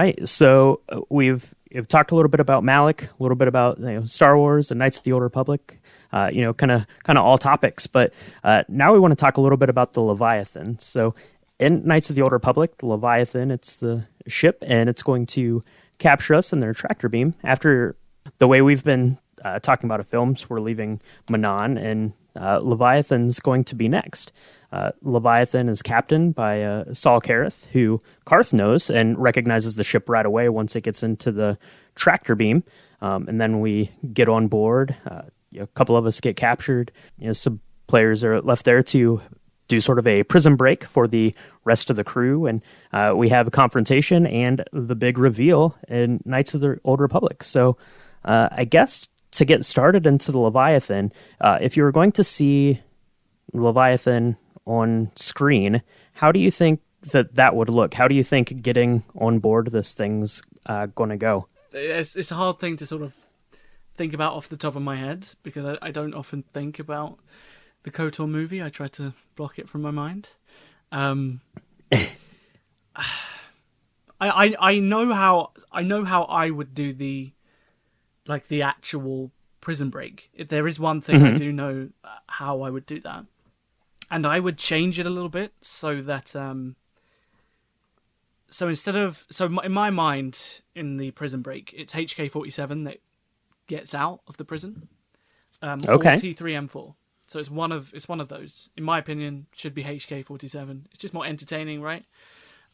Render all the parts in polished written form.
right. So we've talked a little bit about Malik, a little bit about Star Wars and Knights of the Old Republic. Kind of all topics. But now we want to talk a little bit about the Leviathan. So in Knights of the Old Republic, the Leviathan, it's the ship, and it's going to capture us in their tractor beam. After the way we've been talking about films, we're leaving Manon, and Leviathan's going to be next. Leviathan is captained by Saul Kareth, who Karth knows and recognizes the ship right away once it gets into the tractor beam. And then we get on board. A couple of us get captured. Some players are left there to do sort of a prison break for the rest of the crew, and we have a confrontation and the big reveal in Knights of the Old Republic. So I guess to get started into the Leviathan, if you were going to see Leviathan on screen, how do you think that would look? How do you think getting on board this thing's going to go? It's a hard thing to sort of think about off the top of my head, because I don't often think about the KOTOR movie. I try to block it from my mind. I know how I would do the actual prison break. If there is one thing I do know how I would do that, and I would change it a little bit so that in my mind, in the prison break, it's HK-47 that gets out of the prison, or T3M4. So it's one of those. In my opinion, should be HK-47. It's just more entertaining, right?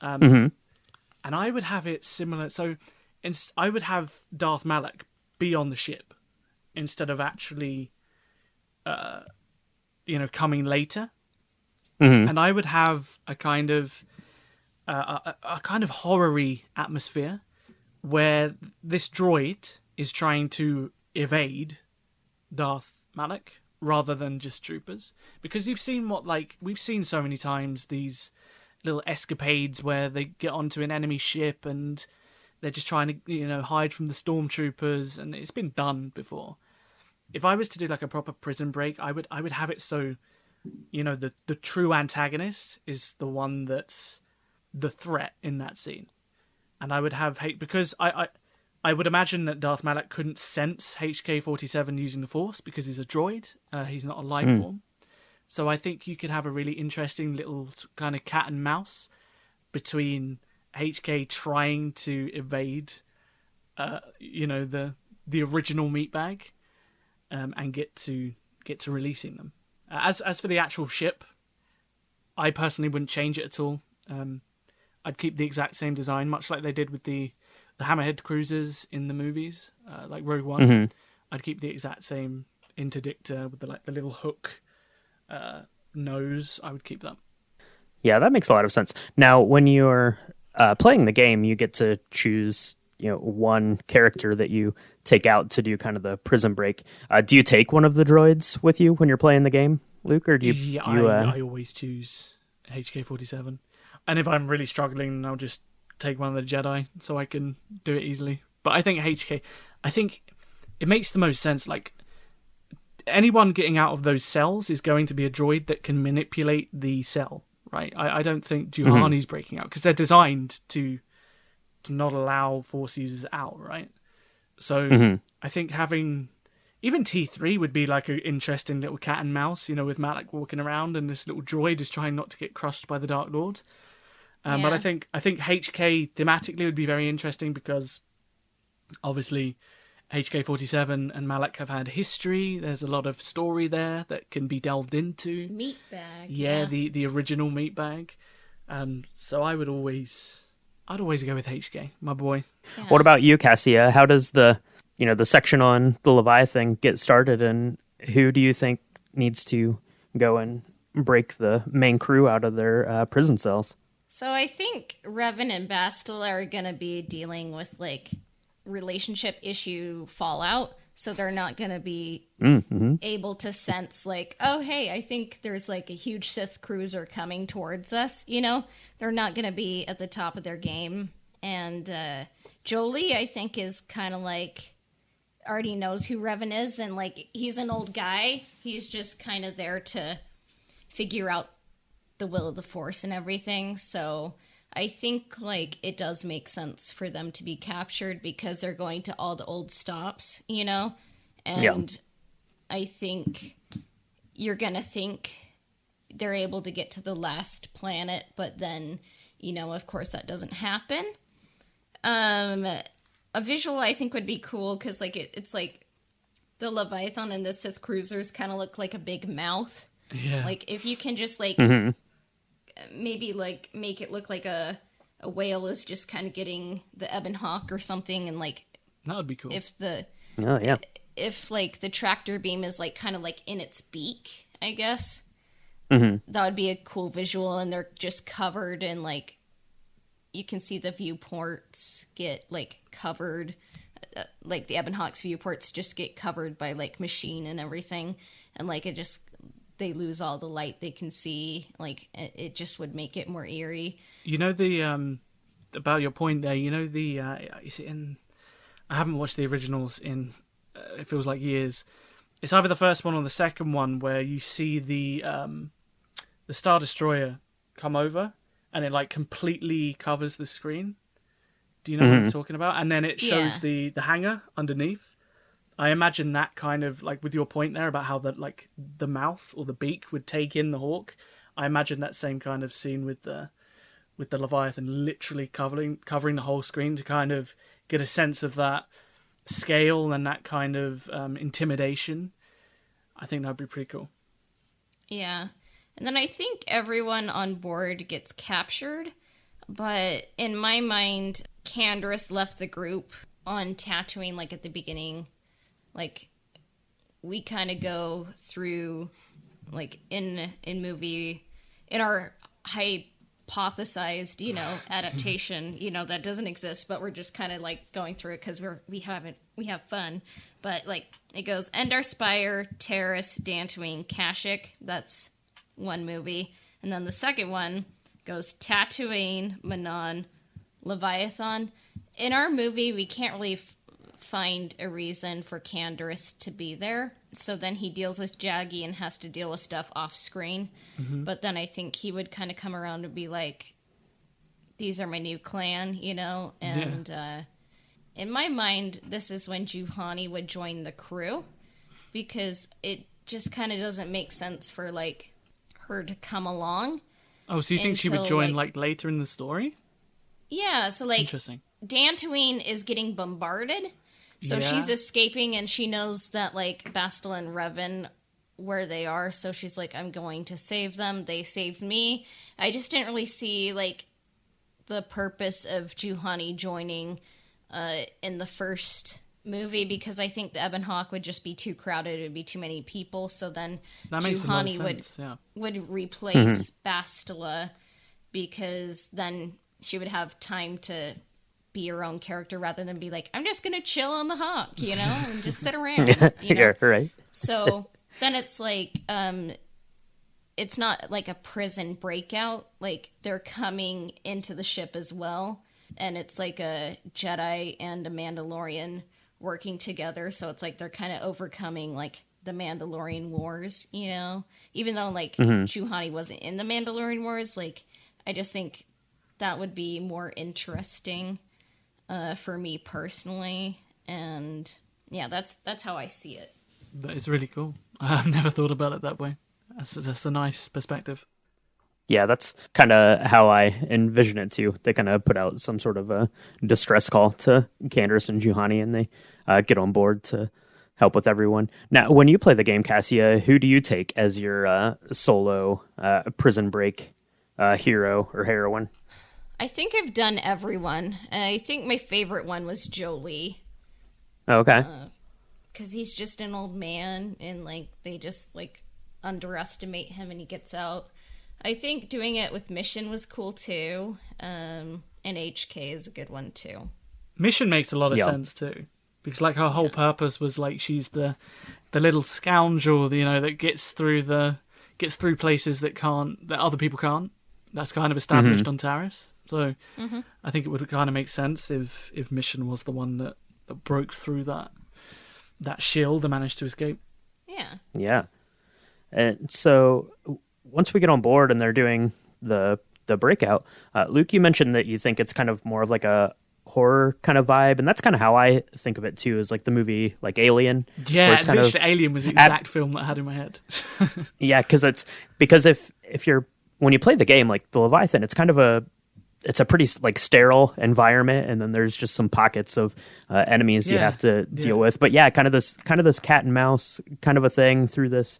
And I would have it similar. So I would have Darth Malak be on the ship instead of actually, coming later. And I would have a kind of horror-y atmosphere where this droid is trying to evade Darth Malak rather than just troopers, because we've seen so many times these little escapades where they get onto an enemy ship and they're just trying to hide from the stormtroopers, and it's been done before. If I was to do like a proper prison break, I would have it so the true antagonist is the one that's the threat in that scene, and I would have because I would imagine that Darth Malak couldn't sense HK-47 using the Force because he's a droid. He's not a life form. So I think you could have a really interesting little kind of cat and mouse between HK trying to evade, the original meatbag, and get to releasing them. As for the actual ship, I personally wouldn't change it at all. I'd keep the exact same design, much like they did with the Hammerhead cruisers in the movies, like Rogue One. I'd keep the exact same interdictor with the little hook nose. I would keep that. Yeah, that makes a lot of sense. Now, when you're playing the game, you get to choose one character that you take out to do kind of the prison break. Do you take one of the droids with you when you're playing the game, Luke, or do you? I always choose HK-47, and if I'm really struggling, I'll just take one of the Jedi so I can do it easily. But I think it makes the most sense. Like, anyone getting out of those cells is going to be a droid that can manipulate the cell, right? I don't think Juhani's breaking out, because they're designed to not allow Force users out, right? So I think having even T3 would be like an interesting little cat and mouse, with Malak walking around and this little droid is trying not to get crushed by the Dark Lord. But I think HK thematically would be very interesting, because obviously HK-47 and Malak have had history. There's a lot of story there that can be delved into. Meatbag. Yeah, the original meatbag. So I'd always go with HK, my boy. Yeah. What about you, Cassia? How does the section on the Leviathan get started, and who do you think needs to go and break the main crew out of their prison cells? So I think Revan and Bastille are going to be dealing with relationship issue fallout. So they're not going to be able to sense oh, hey, I think there's a huge Sith cruiser coming towards us. They're not going to be at the top of their game. And Jolie, I think, is kind of already knows who Revan is. And he's an old guy. He's just kind of there to figure out the will of the Force and everything. So I think like it does make sense for them to be captured because they're going to all the old stops, you know? And I think you're going to think they're able to get to the last planet, but then, you know, of course that doesn't happen. A visual I think would be cool because like it's like the Leviathan and the Sith cruisers kind of look like a big mouth. Yeah. Like if you can just like maybe like make it look like a whale is just kind of getting the Ebon Hawk or something, and like that would be cool. If like the tractor beam is like kind of like in its beak, I guess that would be a cool visual, and they're just covered in like you can see the viewports get like covered, like the Ebon Hawk's viewports just get covered by like machine and everything, and like it just they lose all the light they can see. Like it just would make it more eerie. You know the about your point there. You know the is it in? I haven't watched the originals in it feels like years. It's either the first one or the second one where you see the Star Destroyer come over and it like completely covers the screen. Do you know what I'm talking about? And then it shows the hangar underneath. I imagine that kind of like with your point there about how the mouth or the beak would take in the Hawk. I imagine that same kind of scene with the Leviathan literally covering the whole screen to kind of get a sense of that scale and that kind of intimidation. I think that'd be pretty cool. Yeah. And then I think everyone on board gets captured, but in my mind, Canderous left the group on Tatooine like at the beginning. Like we kind of go through like in movie in our hypothesized, you know, adaptation, you know, that doesn't exist, but we're just kind of like going through it because we have fun. But like it goes Endar Spire, Terrace, Dantooine, Kashyyyk. That's one movie, and then the second one goes Tatooine, Manon, Leviathan. In our movie, we can't really find a reason for Canderous to be there, so then he deals with Jaggy and has to deal with stuff off screen. But then I think he would kind of come around and be like, these are my new clan, you know, and in my mind this is when Juhani would join the crew, because it just kind of doesn't make sense for like her to come along. Oh, so you think she would join like later in the story? Yeah, so like interesting. Dantooine is getting bombarded, so she's escaping, and she knows that like Bastila and Revan where they are, so she's like, I'm going to save them. They saved me. I just didn't really see like the purpose of Juhani joining in the first movie, because I think the Ebon Hawk would just be too crowded. It would be too many people. So then Juhani would replace Bastila, because then she would have time to be her own character rather than be like, I'm just going to chill on the Hawk, you know, and just sit around. You know? Yeah, right. So then it's like, it's not like a prison breakout. Like they're coming into the ship as well. And it's like a Jedi and a Mandalorian working together, so it's like they're kind of overcoming like the Mandalorian Wars, you know, even though like Juhani wasn't in the Mandalorian Wars. Like I just think that would be more interesting for me personally, and yeah, that's how I see it. That is really cool. I've never thought about it that way. That's a nice perspective. Yeah, that's kind of how I envision it too. They kind of put out some sort of a distress call to Canderous and Juhani, and they get on board to help with everyone. Now, when you play the game, Cassia, who do you take as your solo prison break hero or heroine? I think I've done everyone. I think my favorite one was Jolie. Okay. Because he's just an old man, and like they just like underestimate him, and he gets out. I think doing it with Mission was cool too, and HK is a good one too. Mission makes a lot of sense too, because like her whole purpose was like she's the little scoundrel, you know, that gets through places that other people can't. That's kind of established on Taris. So I think it would kind of make sense if Mission was the one that broke through that shield and managed to escape. Yeah. Yeah. And so once we get on board and they're doing the the breakout. Luke, you mentioned that you think it's kind of more of like a horror kind of vibe, and that's kind of how I think of it too, is like the movie like Alien. Yeah, literally Alien was the exact film that I had in my head. Yeah, because if you're when you play the game, like the Leviathan, it's kind of it's a pretty like sterile environment, and then there's just some pockets of enemies you have to deal with. But yeah, kind of this cat and mouse kind of a thing through this,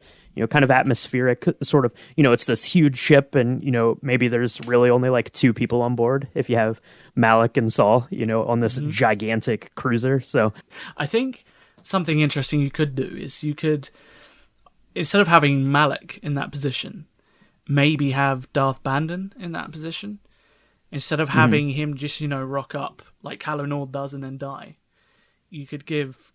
kind of atmospheric sort of, it's this huge ship, and maybe there's really only like 2 people on board if you have Malik and Saul, on this gigantic cruiser. So I think something interesting you could do is you could, instead of having Malik in that position, maybe have Darth Bandon in that position. Instead of having him just, rock up like Calo Nord does and then die, you could give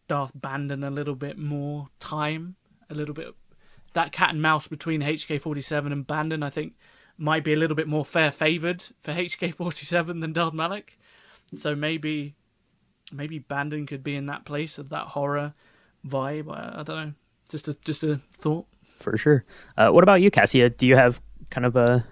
Darth Bandon a little bit more time, a little bit. That cat and mouse between HK-47 and Bandon, I think, might be a little bit more favoured for HK-47 than Darth Malik. So maybe Bandon could be in that place of that horror vibe. I don't know. Just a thought. For sure. What about you, Cassia? Do you have kind of a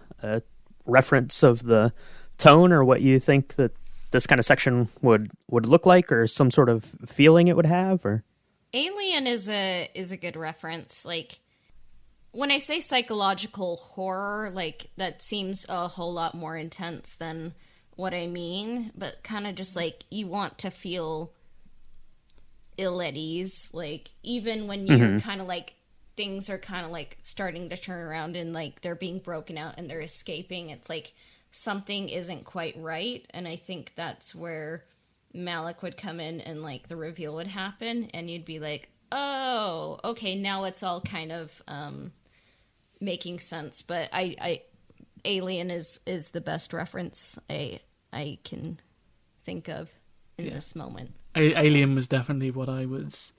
reference of the tone, or what you think that this kind of section would look like, or some sort of feeling it would have? Or Alien is a good reference. Like, when I say psychological horror, like, that seems a whole lot more intense than what I mean, but kind of just like you want to feel ill at ease, like even when you're kind of like things are kind of like starting to turn around and like they're being broken out and they're escaping, it's like something isn't quite right. And I think that's where Malik would come in and like the reveal would happen and you'd be like, oh, okay, now it's all kind of making sense. But I Alien is the best reference I can think of in this moment. Alien was definitely what I was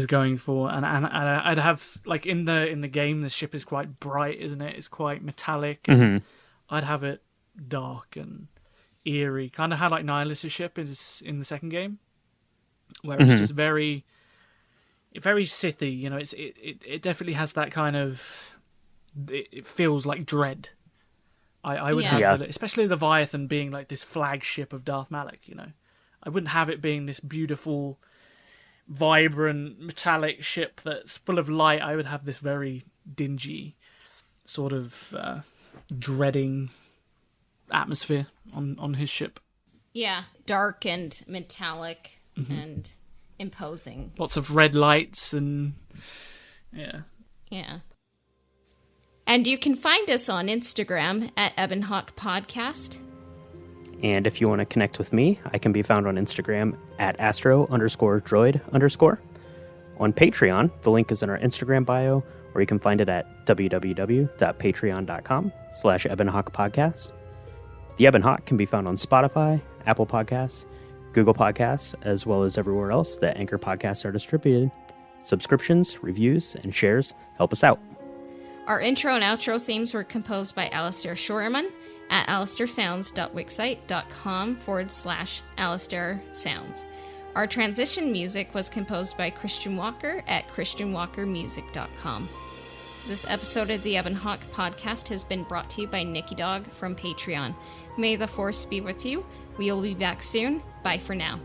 going for, and I'd have, like, in the game the ship is quite bright, isn't it? It's quite metallic. I'd have it dark and eerie, kind of how like Nihilus' ship is in the second game, where it's just very Sithy. It definitely has that kind of. It feels like dread. I would have especially the Leviathan being like this flagship of Darth Malik. I wouldn't have it being this beautiful, vibrant, metallic ship that's full of light. I would have this very dingy, sort of dreading atmosphere on his ship. Yeah, dark and metallic and imposing. Lots of red lights and yeah. And you can find us on Instagram at Ebonhawk Podcast. And if you want to connect with me, I can be found on Instagram at astro_droid_. On Patreon, the link is in our Instagram bio, or you can find it at www.patreon.com/EbonHawk The Ebon Hawk can be found on Spotify, Apple Podcasts, Google Podcasts, as well as everywhere else that Anchor podcasts are distributed. Subscriptions, reviews, and shares help us out. Our intro and outro themes were composed by Alistair Shorerman at alistairsounds.wixsite.com/Alistair Sounds. Our transition music was composed by Christian Walker at christianwalkermusic.com. This episode of the Ebon Hawk Podcast has been brought to you by Nikki Dog from Patreon. May the Force be with you. We will be back soon. Bye for now.